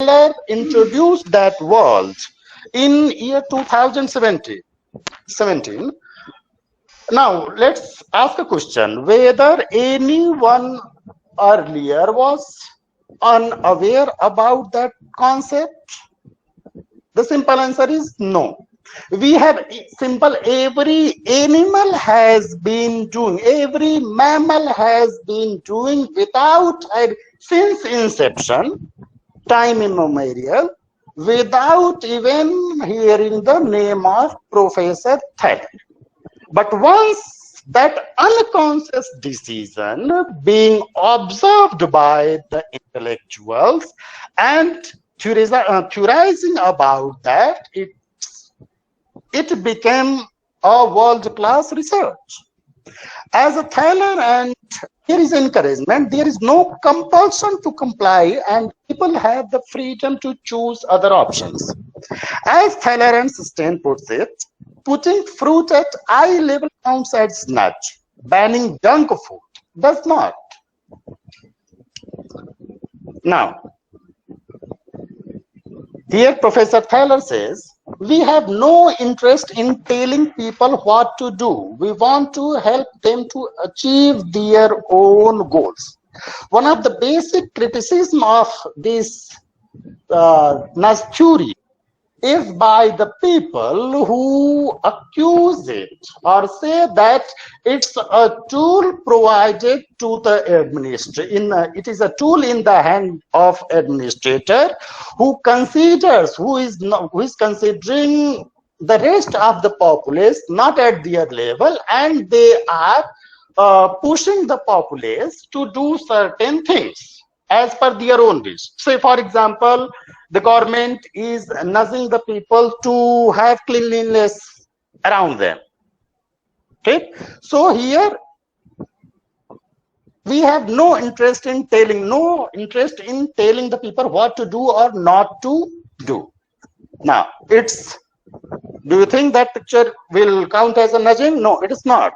Taylor introduced that word in year 2017. Now, let's ask a question whether anyone earlier was unaware about that concept. The simple answer is no. We have every animal has been doing, every mammal has been doing without, since inception, time immemorial, without even hearing the name of Professor Taylor. But once that unconscious decision being observed by the intellectuals and theorizing about that, it became a world-class research. As a Taylor, and here is encouragement, there is no compulsion to comply, and people have the freedom to choose other options. As Taylor and Sustain puts it, putting fruit at eye level counts as nudge. Banning junk food does not. Now, here Professor Taylor says, we have no interest in telling people what to do. We want to help them to achieve their own goals. One of the basic criticism of this nudge theory is by the people who accuse it or say that it's a tool provided to the administrator. It is a tool in the hand of administrator who considers, who is considering the rest of the populace not at their level, and they are pushing the populace to do certain things as per their own wish. Say, for example, the government is nudging the people to have cleanliness around them. Okay, so here we have no interest in telling the people what to do or not to do. Now, do you think that picture will count as a nudging? No, it is not.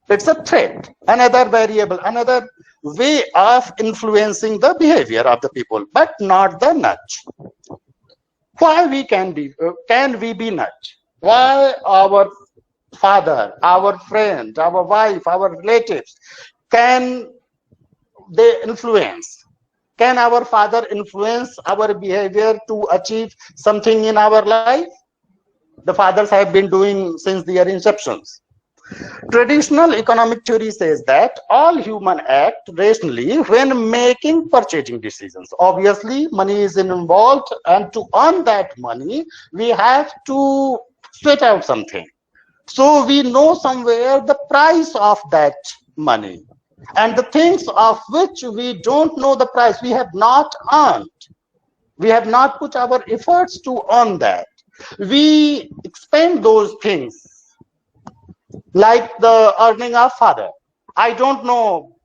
It's a threat, another variable, another way of influencing the behavior of the people, but not the nudge. Why can we be nudged? Why our father, our friend, our wife, our relatives, can they influence? Can our father influence our behavior to achieve something in our life? The fathers have been doing since their inceptions. Traditional economic theory says that all humans act rationally when making purchasing decisions. Obviously, money is involved, and to earn that money, we have to sweat out something. So we know somewhere the price of that money. And the things of which we don't know the price, we have not earned. We have not put our efforts to earn that. We expend those things, like the earning of father. I don't know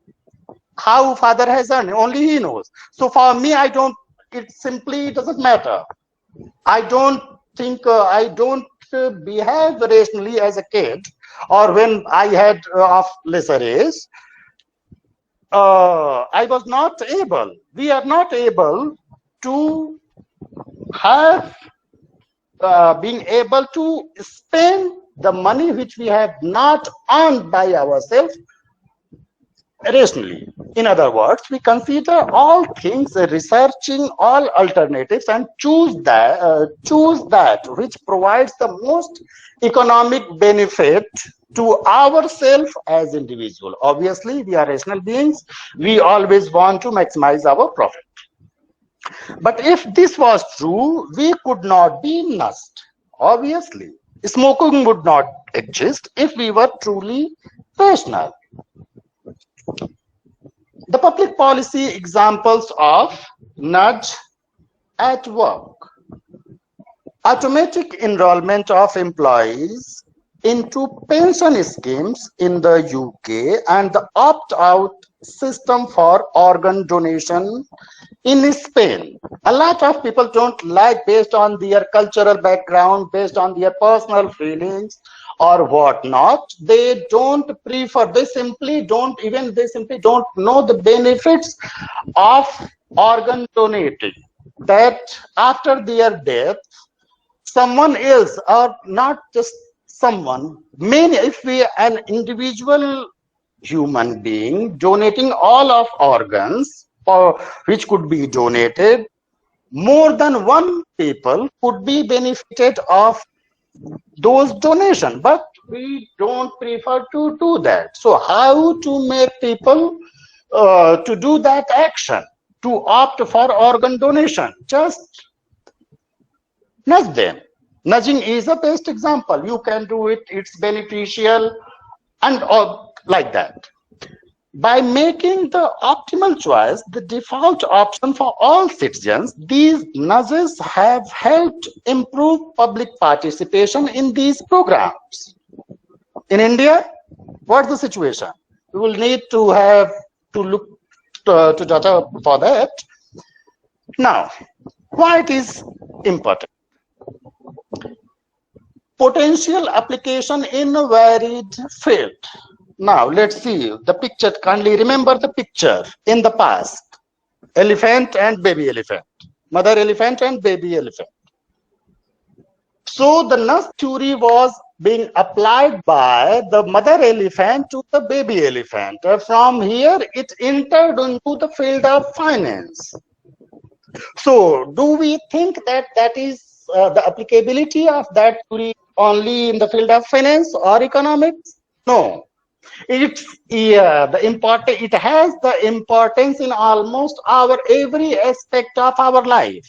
how father has earned, only he knows. So for me, it simply doesn't matter. I don't think, I don't behave rationally as a kid, or when I had of lesser age. I was not able, we are not able to have, being able to spend the money which we have not earned by ourselves rationally. In other words, we consider all things, researching all alternatives, and choose that which provides the most economic benefit to ourselves as individual. Obviously, we are rational beings. We always want to maximize our profit. But if this was true, we could not be nudged. Obviously, smoking would not exist if we were truly rational. The public policy examples of nudge at work: automatic enrollment of employees into pension schemes in the UK, and the opt-out system for organ donation in Spain. A lot of people don't like, based on their cultural background, based on their personal feelings or whatnot, they don't prefer, they simply don't know the benefits of organ donating. that after their death, someone else, or not just someone, many, if we an individual human being donating all of organs or which could be donated, more than one people could be benefited of those donation, but we don't prefer to do that. So how to make people to do that action, to opt for organ donation? Just nudge them. Nudging is the best example. You can do it, it's beneficial, and all like that. By making the optimal choice the default option for all citizens, these nudges have helped improve public participation in these programs. In India, what's the situation? We will need to have to look to data for that. Now, why it is important? Potential application in a varied field. Now, let's see the picture. Kindly remember the picture in the past. Elephant and baby elephant. Mother elephant and baby elephant. So the nudge theory was being applied by the mother elephant to the baby elephant. From here, it entered into the field of finance. So do we think that that is the applicability of that theory only in the field of finance or economics? No. It has the importance in almost every aspect of our life,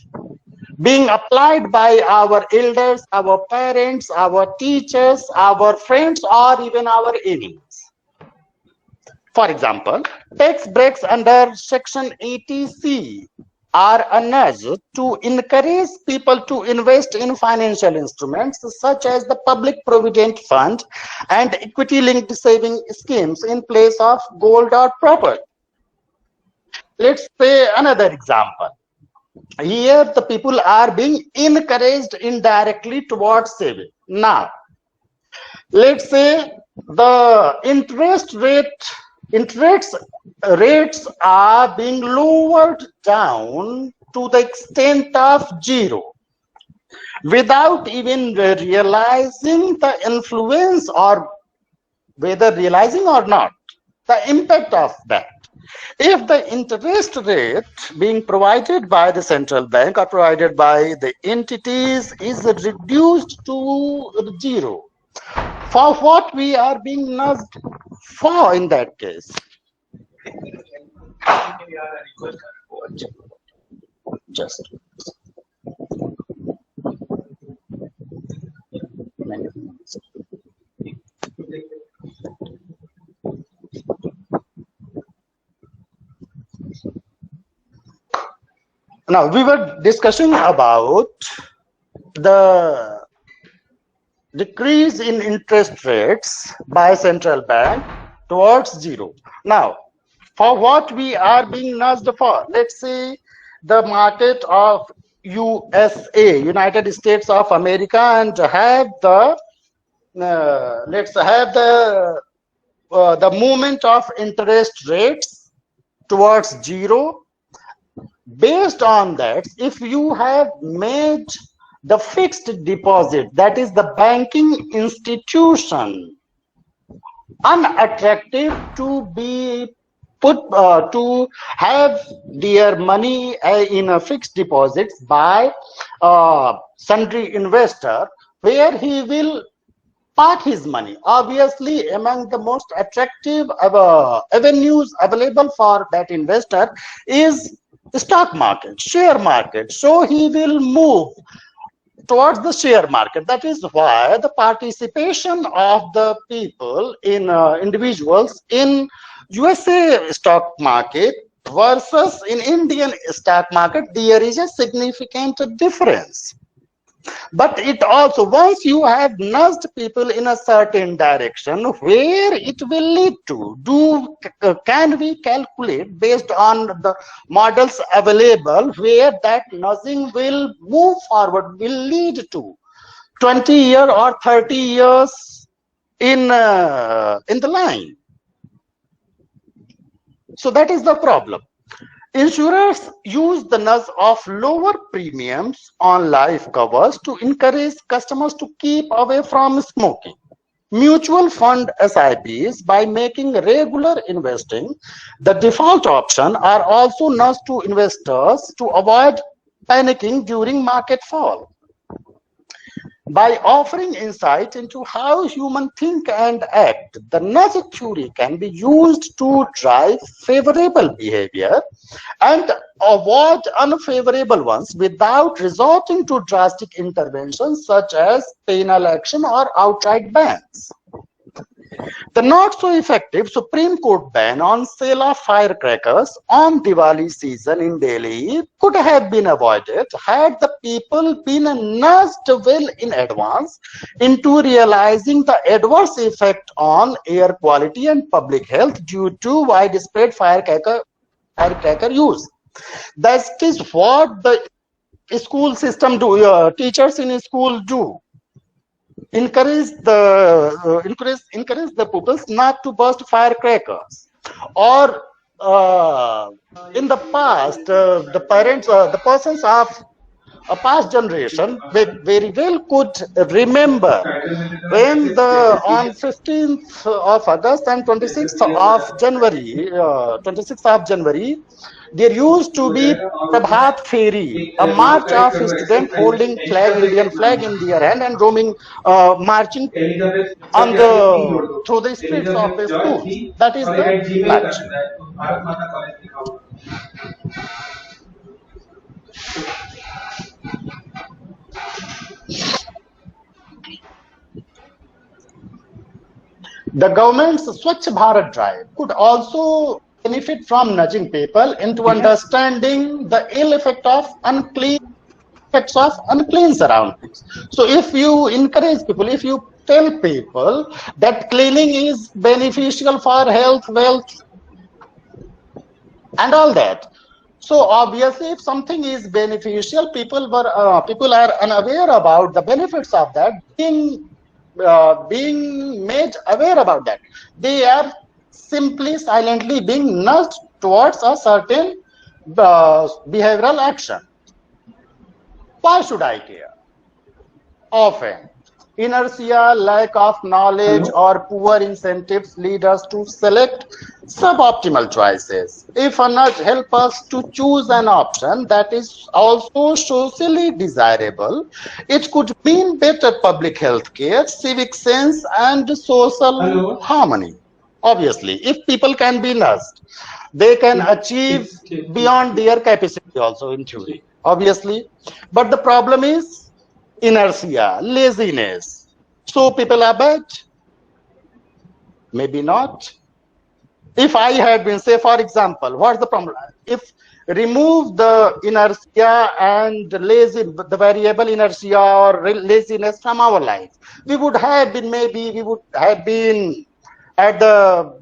being applied by our elders, our parents, our teachers, our friends, or even our enemies. For example, tax breaks under Section 80C are a nudge to encourage people to invest in financial instruments such as the Public Provident Fund and equity-linked saving schemes in place of gold or property. Let's say another example. Here, the people are being encouraged indirectly towards saving. Now, let's say the interest rates are being lowered down to the extent of 0 without even realizing the influence, or whether realizing or not, the impact of that. If the interest rate being provided by the central bank or provided by the entities is reduced to 0, for what we are being nudged for in that case? Just now we were discussing about the decrease in interest rates by central bank towards 0. Now, for what we are being nudged for, let's say the market of USA, United States of America, and have the let's have the movement of interest rates towards 0. Based on that, if you have made the fixed deposit, that is the banking institution, unattractive to be put to have their money in a fixed deposit by sundry investor, where he will park his money. Obviously, among the most attractive avenues available for that investor is the stock market, share market. So he will move towards the share market. That is why the participation of the people in individuals in USA stock market versus in Indian stock market, there is a significant difference. But it also, once you have nudged people in a certain direction, where it will lead to, can we calculate based on the models available where that nudging will move forward, will lead to 20 years or 30 years in the line? So that is the problem. Insurers use the nudge of lower premiums on life covers to encourage customers to keep away from smoking. Mutual fund SIPs, by making regular investing the default option, are also nudged to investors to avoid panicking during market fall. By offering insight into how humans think and act, the nudge theory can be used to drive favorable behavior and avoid unfavorable ones without resorting to drastic interventions such as penal action or outright bans. The not so effective Supreme Court ban on sale of firecrackers on Diwali season in Delhi could have been avoided had the people been nudged well in advance into realizing the adverse effect on air quality and public health due to widespread firecracker use. That is what the school system do. Teachers in school do. Encourage the pupils not to burst firecrackers, or in the past the persons of a past generation very well could remember when on 15th of August and 26th of January there used to be Prabhat Feri, a march of students holding Indian flag in their hand and roaming, marching through the streets of the schools. That is the march. The government's Swachh Bharat drive could also benefit from nudging people into understanding the ill effects of unclean surroundings. So if you encourage people, if you tell people that cleaning is beneficial for health, wealth, and all that, so obviously if something is beneficial, people are unaware about the benefits of that. Being made aware about that, they are simply silently being nudged towards a certain behavioral action. Why should I care? Often, inertia, lack of knowledge, or poor incentives lead us to select suboptimal choices. If a nudge helps us to choose an option that is also socially desirable, it could mean better public health care, civic sense, and social harmony. Obviously, if people can be nudged, they can achieve beyond their capacity also in theory, obviously. But the problem is inertia, laziness. So people are bad? Maybe not. If I had been, say for example, what's the problem? If remove the inertia and the variable inertia or laziness from our life, we would have been at the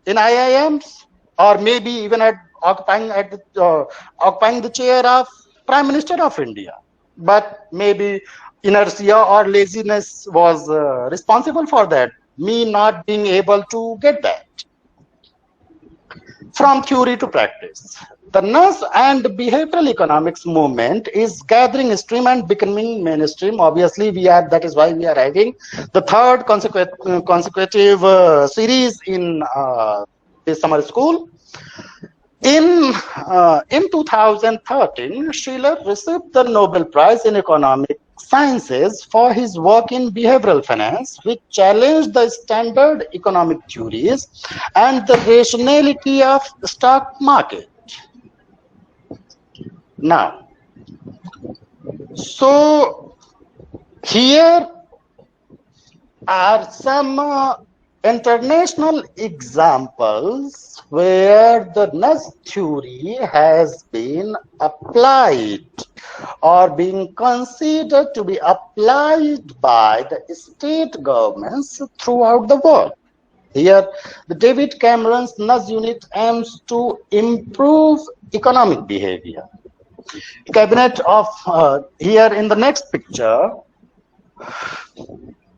in IIMs, or maybe even at occupying the chair of Prime Minister of India. But maybe inertia or laziness was responsible for that, me not being able to get that. From theory to practice, the nudge and behavioral economics movement is gathering steam and becoming mainstream. Obviously, that is why we are having the third consecutive series in this summer school. In 2013, Schiller received the Nobel Prize in Economic Sciences for his work in behavioral finance, which challenged the standard economic theories and the rationality of the stock market. Now, so here are some international examples where the nudge theory has been applied or being considered to be applied by the state governments throughout the world. Here, the David Cameron's nudge unit aims to improve economic behavior. Cabinet of here in the next picture,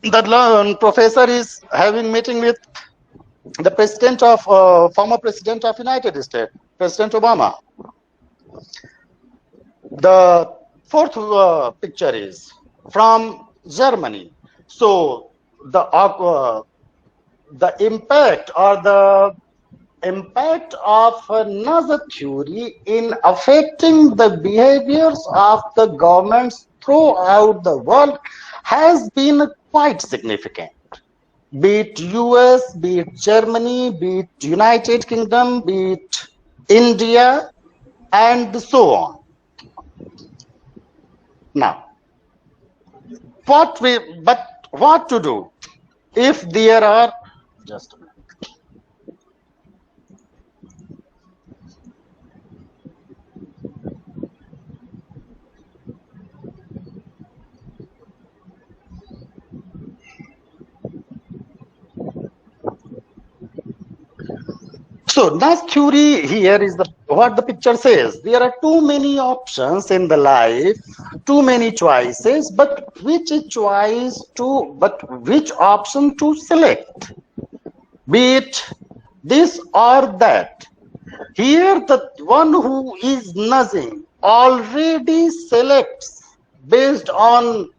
the professor is having meeting with the former president of United States, President Obama. The fourth picture is from Germany. So the impact or the impact of Nazi theory in affecting the behaviors of the governments throughout the world has been quite significant. Be it US, be it Germany, be it United Kingdom, be it India, and so on. Now, what to do if there are, just a minute. So Nash theory here is what the picture says. There are too many options in the life, too many choices, but which option to select? Be it this or that. Here the one who is nudging already selects based on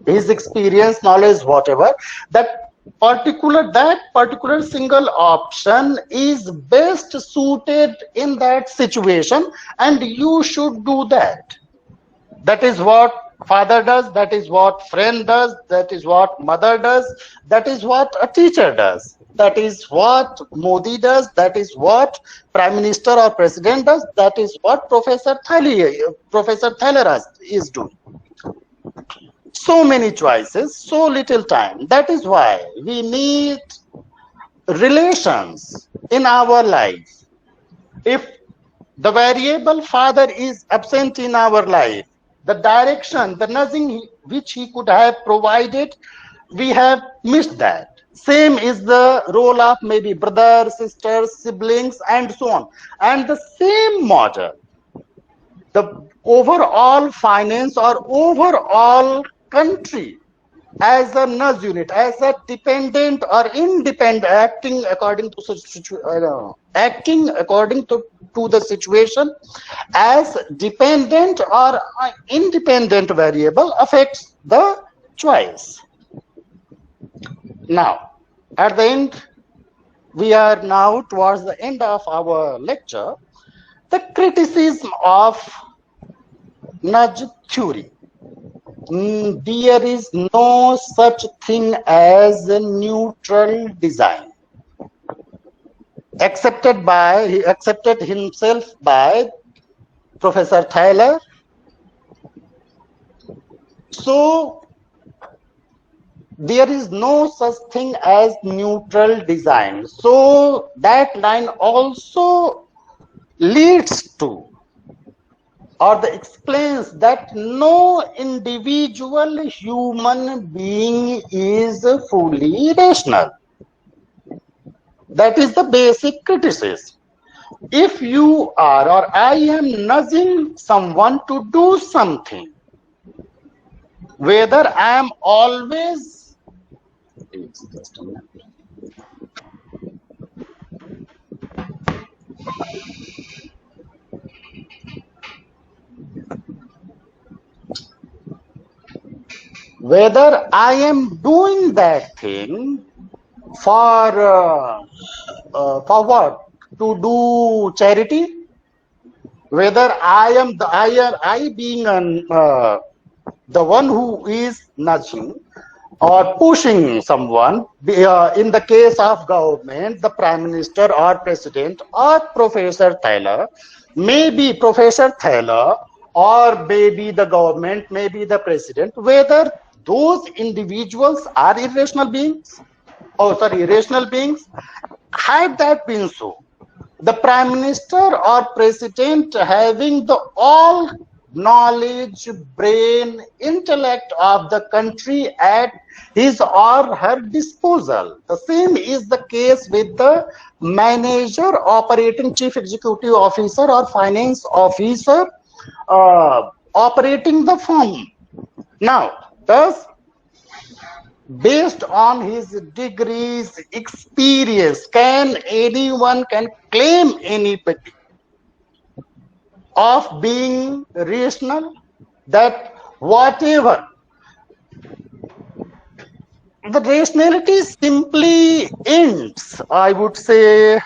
his experience, knowledge, whatever, that particular single option is best suited in that situation, and you should do that. That is what father does, that is what friend does, that is what mother does, that is what a teacher does, that is what Modi does, that is what Prime Minister or President does, that is what Professor Thaler is doing. So many choices, so little time. That is why we need relations in our life. If the variable father is absent in our life, the direction, the nudging which he could have provided, we have missed that. Same is the role of maybe brothers, sisters, siblings, and so on. And the same model, the overall finance or overall country as a nudge unit, as a dependent or independent, acting according to the situation, as dependent or independent variable affects the choice. Now, at the end, we are now towards the end of our lecture. The criticism of nudge theory. There is no such thing as a neutral design accepted himself by Professor Thaler. So there is no such thing as neutral design. So that line also leads to or explains that no individual human being is fully rational. That is the basic criticism. If you are or I am nudging someone to do something, whether I am always whether I am doing that thing for what? To do charity? Whether I being the one who is nudging or pushing someone, in the case of government, the Prime Minister or President or Professor Thaler, maybe Professor Thaler or maybe the government, maybe the President, whether those individuals are irrational beings, had that been so, the Prime Minister or President having the all knowledge, brain, intellect of the country at his or her disposal. The same is the case with the manager, operating chief executive officer or finance officer operating the firm. Now, thus, based on his degrees, experience. Can anyone can claim anybody of being rational? That whatever the rationality simply ends, I would say,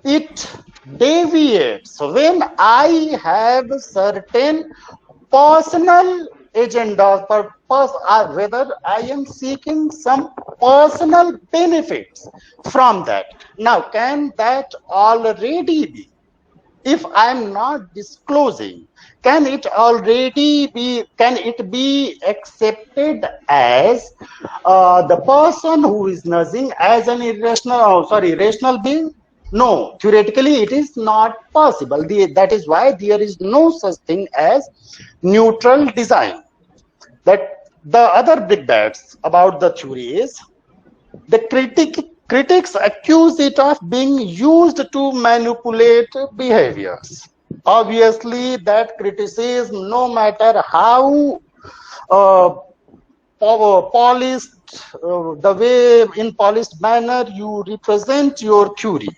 it deviates when I have certain personal agenda, purpose, or whether I am seeking some personal benefits from that. Now, can that already be? If I am not disclosing, can it be accepted as the person who is nursing as an rational being? No, theoretically it is not possible. That is why there is no such thing as neutral design. That the other big bets about the theory is the critics accuse it of being used to manipulate behaviors. Obviously, that criticism, no matter how uh, polished, the way in polished manner you represent your theory,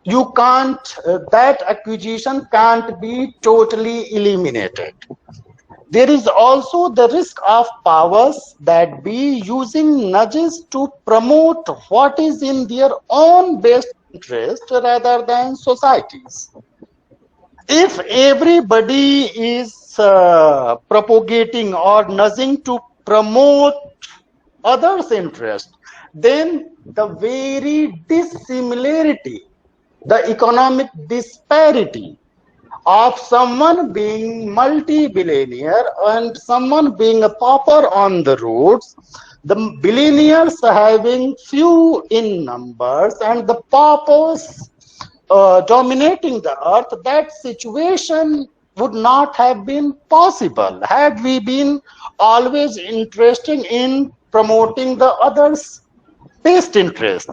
you can't, that accusation can't be totally eliminated. There is also the risk of powers that be using nudges to promote what is in their own best interest rather than society's. If everybody is propagating or nudging to promote others' interest, then the very dissimilarity, the economic disparity of someone being multi-billionaire and someone being a pauper on the roads, the billionaires having few in numbers and the paupers dominating the earth, that situation would not have been possible had we been always interested in promoting the others' best interest.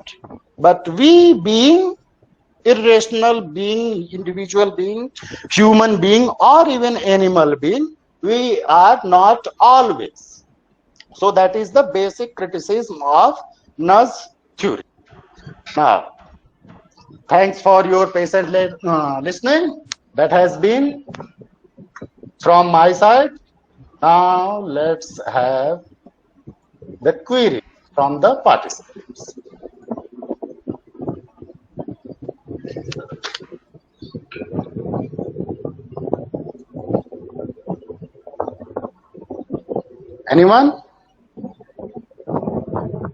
But we being irrational being, individual being, human being, or even animal being, we are not always. So that is the basic criticism of nudge theory. Now, thanks for your patient listening. That has been from my side. Now let's have the query from the participants. Anyone?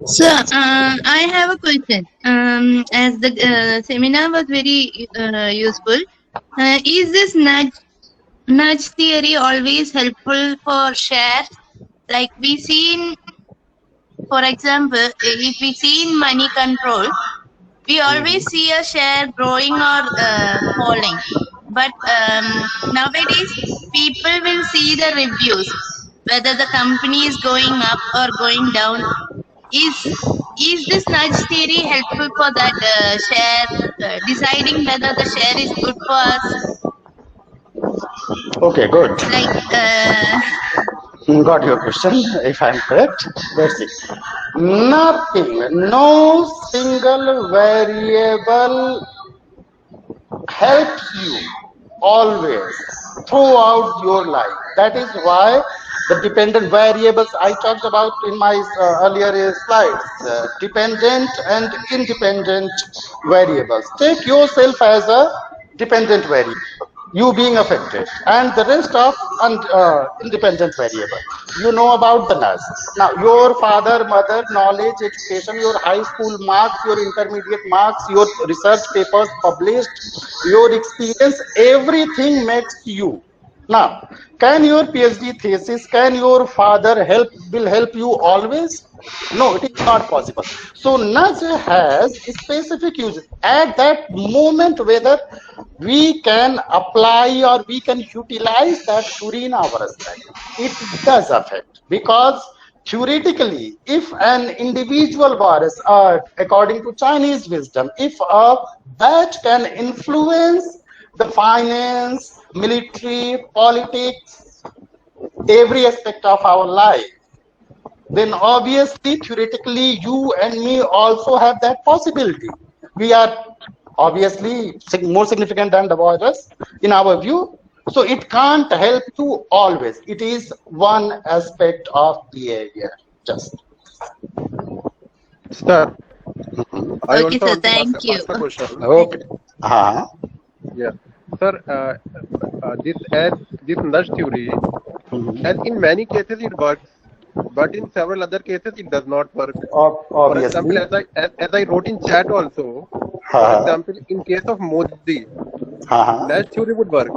So, I have a question. As the seminar was very useful, is this nudge theory always helpful for shares? Like we see for example, if we see in money control, we always see a share growing or falling. But nowadays, people will see the reviews, whether the company is going up or going down. Is this nudge theory helpful for that share, deciding whether the share is good for us? Okay, good. Like, Got your question. If I'm correct, that's it. Nothing, no single variable helps you always throughout your life. That is why the dependent variables I talked about in my earlier slides, dependent and independent variables. Take yourself as a dependent variable, you being affected, and the rest of independent variable. You know about the nurse. Now, your father, mother, knowledge, education, your high school marks, your intermediate marks, your research papers published, your experience, everything makes you. Now, can your PhD thesis, can your father will help you always? No, it is not possible. So nudge has specific use at that moment, whether we can apply or we can utilize that theory in our aspect. It does affect, because theoretically, if an individual virus, according to Chinese wisdom, if a bat can influence the finance, military, politics, every aspect of our life, then obviously, theoretically, you and me also have that possibility. We are obviously more significant than the virus in our view. So it can't help you always. It is one aspect of behavior. Just. Sir, I Okay, also sir. want to Thank you. ask a question. Okay. Uh-huh. Yeah, sir. This nudge theory, Mhm. and in many cases it works, but in several other cases it does not work. For example, Obviously. as I wrote in chat also, for Uh-huh. example, in case of Modi, Uh-huh. nudge theory would work,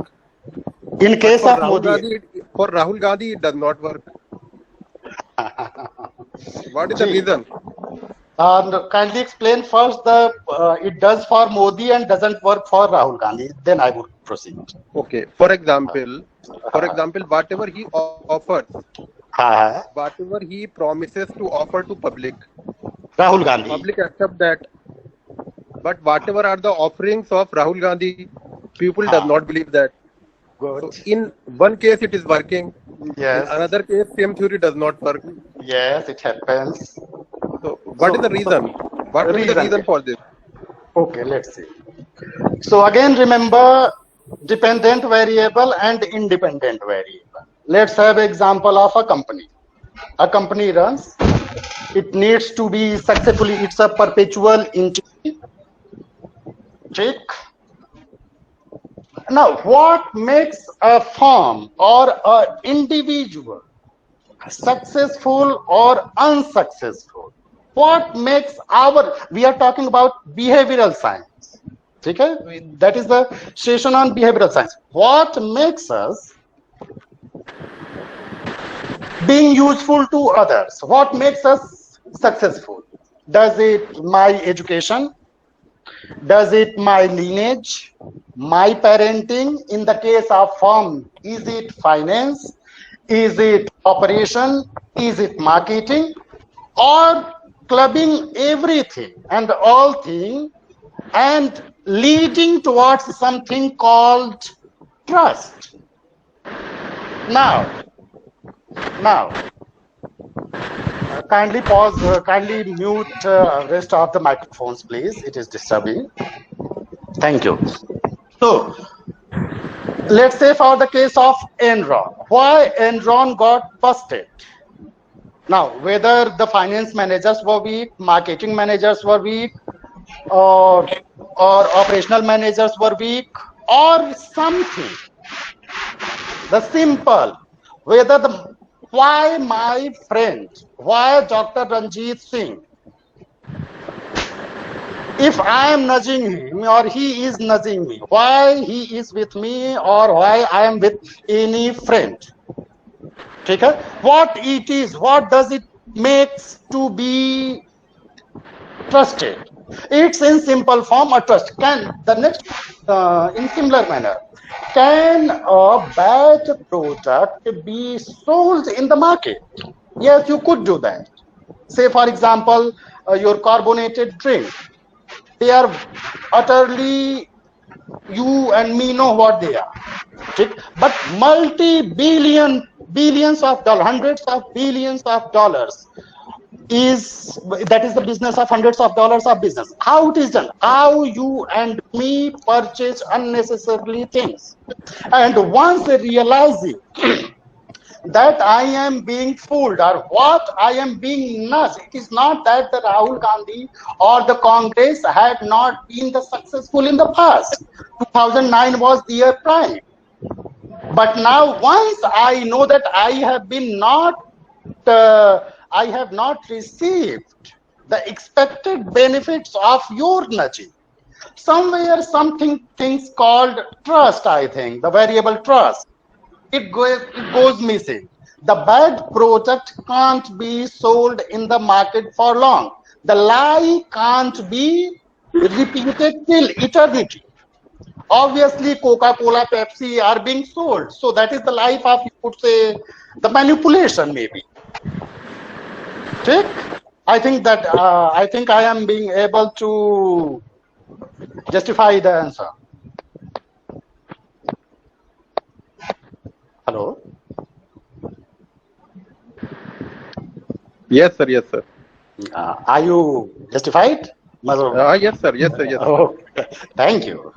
In but case of Modi, For Rahul Gandhi, it does not work. What is the Gee, reason? kindly explain first the it does for Modi and doesn't work for Rahul Gandhi. Then I would proceed. Okay. For example, whatever he offers, Uh-huh. whatever he promises to offer to Rahul Gandhi. public accept that. But whatever are the offerings of Rahul Gandhi, people does Uh, not believe that. So good. in one case it is working, in Yes. another case same theory does not work. Yes, it happens. So what is the So reason? What may be the reason. reason for this? Okay, let's see. So again, remember dependent variable and independent variable. Let's have example of a company. A company runs. It needs to be successfully. It's a perpetual entity. Check. Now, what makes a firm or an individual successful or unsuccessful? What makes we are talking about behavioral science. Okay? That is the session on behavioral science. What makes us being useful to others? What makes us successful? Does it my education? Does it my lineage? My parenting? In the case of firm, is it finance? Is it operation? Is it marketing? Or clubbing everything and all things and leading towards something called trust? Now, kindly pause, kindly mute rest of the microphones, please. It is disturbing. Thank you. So, let's say for the case of Enron, why Enron got busted? Now, whether the finance managers were weak, marketing managers were weak, or operational managers were weak, or something, the simple, whether the why my friend, why Dr. Ranjit Singh, if I am nudging him or he is nudging me, why he is with me or why I am with any friend, okay? What it is, what does it makes to be trusted? It's in simple form a trust. Can the next in similar manner, can a bad product be sold in the market? Yes, you could do that. Say for example, your carbonated drink, they are utterly, you and me know what they are, but billions of dollars, hundreds of billions of dollars is the business of hundreds of dollars of business. How it is done? How you and me purchase unnecessarily things, and once realizing that I am being fooled or what I am being nudged. It is not that the Rahul Gandhi or the Congress had not been the successful in the past. 2009 was their prime. But now once I know that I have not received the expected benefits of your nudging. Somewhere things called trust, I think, the variable trust. It goes missing. The bad product can't be sold in the market for long. The lie can't be repeated till eternity. Obviously, Coca-Cola, Pepsi are being sold. So that is the life of, you could say, the manipulation maybe. Take? I think I am being able to justify the answer. Hello? Yes, sir. Yes, sir. Are you justified? Yes, sir. Yes, sir. Yes. Sir. Oh, thank you.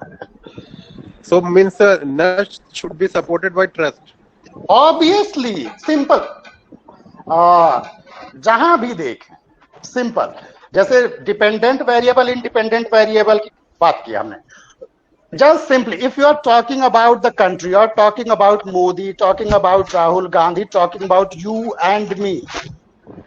So means nudge should be supported by trust. Obviously, simple. जहां भी देखें simple, जैसे dependent variable independent variable की बात की हमने. Just simply, if you are talking about the country, you are talking about Modi, talking about Rahul Gandhi, talking about you and me.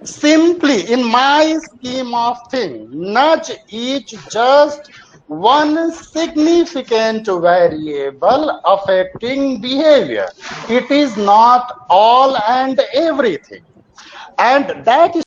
Simply, in my scheme of things, nudge is just one significant variable affecting behavior. It is not all and everything. And that is